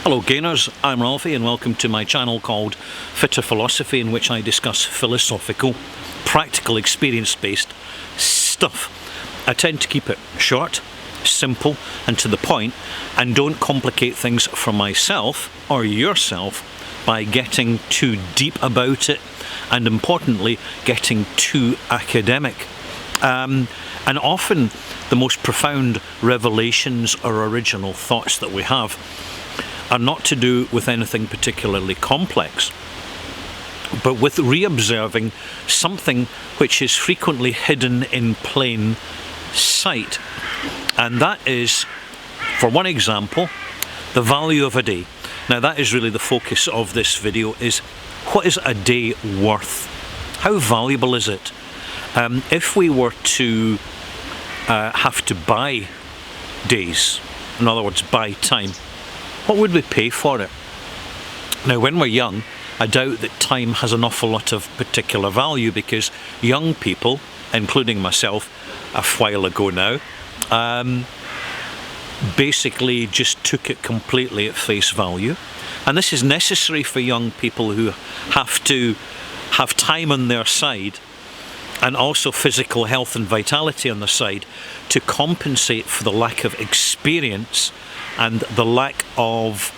Hello gainers, I'm Ralphie and welcome to my channel called Fitter Philosophy, in which I discuss philosophical, practical, experience-based stuff. I tend to keep it short, simple and to the point, and don't complicate things for myself or yourself by getting too deep about it and, importantly, getting too academic. And often the most profound revelations or original thoughts that we have are not to do with anything particularly complex, but with re-observing something which is frequently hidden in plain sight. And that is, for one example, the value of a day. Now that is really the focus of this video, is what is a day worth? How valuable is it? If we were to have to buy days, in other words buy time, what would we pay for it? Now when we're young, I doubt that time has an awful lot of particular value, because young people, including myself a while ago now, basically just took it completely at face value. And this is necessary for young people who have to have time on their side, and also physical health and vitality on their side, to compensate for the lack of experience and the lack of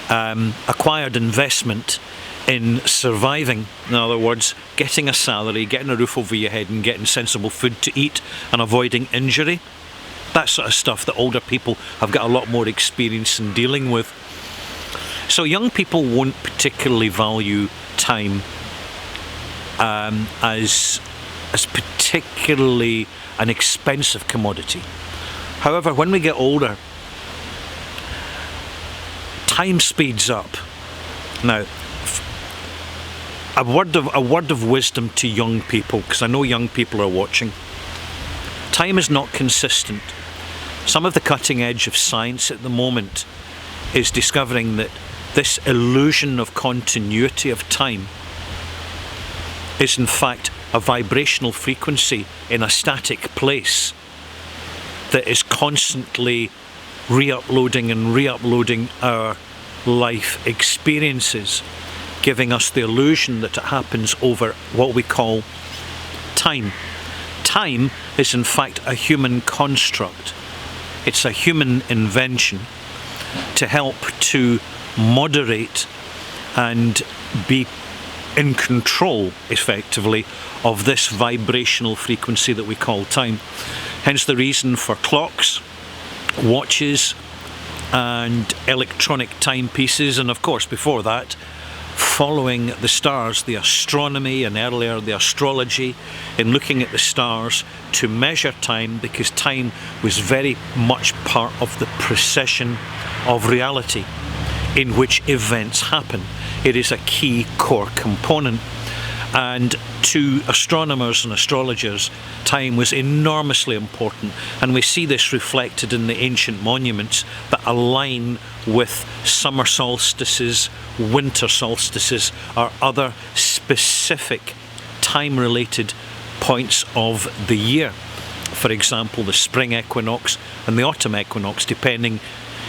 acquired investment in surviving. In other words, getting a salary, getting a roof over your head and getting sensible food to eat and avoiding injury. That sort of stuff that older people have got a lot more experience in dealing with. So young people won't particularly value time as particularly an expensive commodity. However, when we get older, time speeds up. Now, a word of wisdom to young people, because I know young people are watching. Time is not consistent. Some of the cutting edge of science at the moment is discovering that this illusion of continuity of time is in fact a vibrational frequency in a static place that is constantly re-uploading and re-uploading our life experiences, giving us the illusion that it happens over what we call time. Time is in fact a human construct. It's a human invention to help to moderate and be in control, effectively, of this vibrational frequency that we call time. Hence the reason for clocks, watches and electronic timepieces, and of course before that following the stars, the astronomy, and earlier the astrology, in looking at the stars to measure time, because time was very much part of the procession of reality in which events happen. It is a key core component. And to astronomers and astrologers, time was enormously important, and we see this reflected in the ancient monuments that align with summer solstices, winter solstices, or other specific time-related points of the year. For example, the spring equinox and the autumn equinox, depending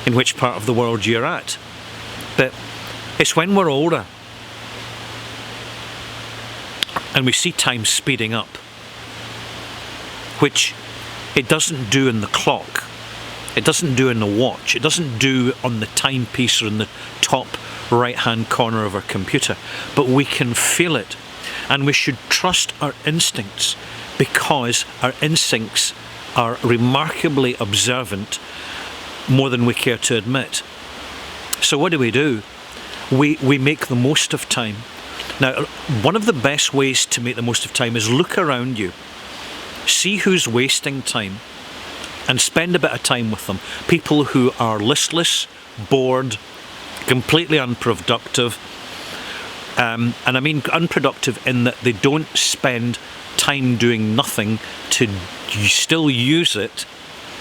in which part of the world you're at. But it's when we're older and we see time speeding up, which it doesn't do in the clock, it doesn't do in the watch, it doesn't do on the timepiece or in the top right hand corner of our computer, but we can feel it. And we should trust our instincts, because our instincts are remarkably observant, more than we care to admit. So what do? We make the most of time. Now, one of the best ways to make the most of time is look around you. See who's wasting time and spend a bit of time with them. People who are listless, bored, completely unproductive. And I mean unproductive in that they don't spend time doing nothing to still use it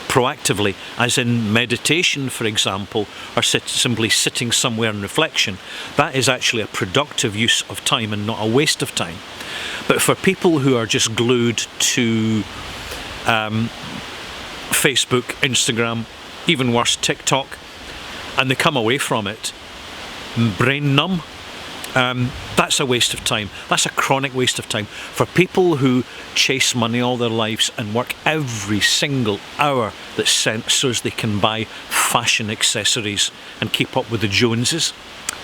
proactively, as in meditation, for example, or simply sitting somewhere in reflection. That is actually a productive use of time and not a waste of time. But for people who are just glued to Facebook, Instagram, even worse, TikTok, and they come away from it brain numb. That's a waste of time. That's a chronic waste of time. For people who chase money all their lives and work every single hour that's sent so as they can buy fashion accessories and keep up with the Joneses,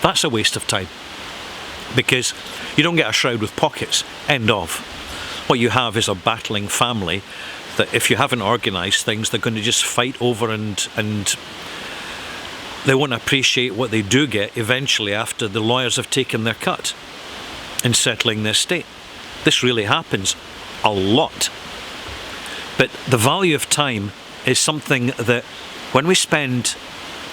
that's a waste of time. Because you don't get a shroud with pockets. End of. What you have is a battling family that if you haven't organised things, they're going to just fight over and they won't appreciate what they do get eventually after the lawyers have taken their cut in settling the estate. This really happens a lot. But the value of time is something that when we spend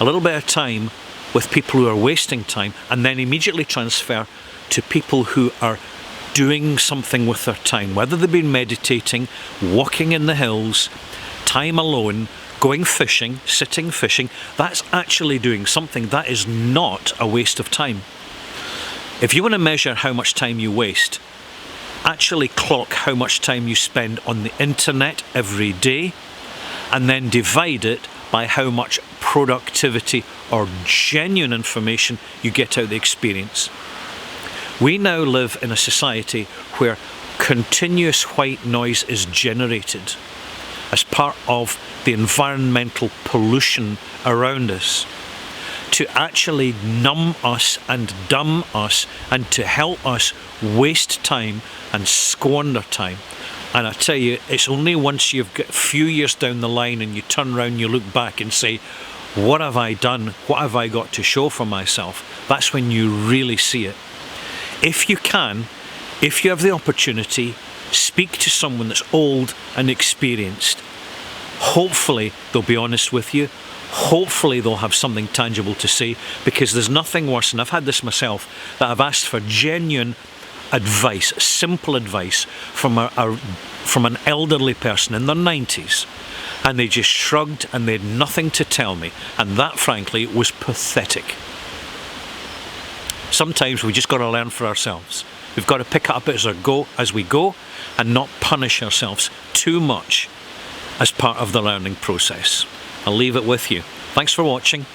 a little bit of time with people who are wasting time and then immediately transfer to people who are doing something with their time, whether they've been meditating, walking in the hills, time alone, going fishing, sitting fishing, that's actually doing something. That is not a waste of time. If you want to measure how much time you waste, actually clock how much time you spend on the internet every day and then divide it by how much productivity or genuine information you get out of the experience. We now live in a society where continuous white noise is generated as part of the environmental pollution around us to actually numb us and dumb us and to help us waste time and squander time. And I tell you, it's only once you've got a few years down the line and you turn around, you look back and say, what have I done? What have I got to show for myself? That's when you really see it. If you can, if you have the opportunity, speak to someone that's old and experienced. Hopefully they'll be honest with you. Hopefully they'll have something tangible to say, because there's nothing worse, and I've had this myself, that I've asked for genuine advice, simple advice from an elderly person in their 90s, and they just shrugged and they had nothing to tell me, and that frankly was pathetic. Sometimes we just got to learn for ourselves. We've got to pick it up as we go and not punish ourselves too much as part of the learning process. I'll leave it with you. Thanks for watching.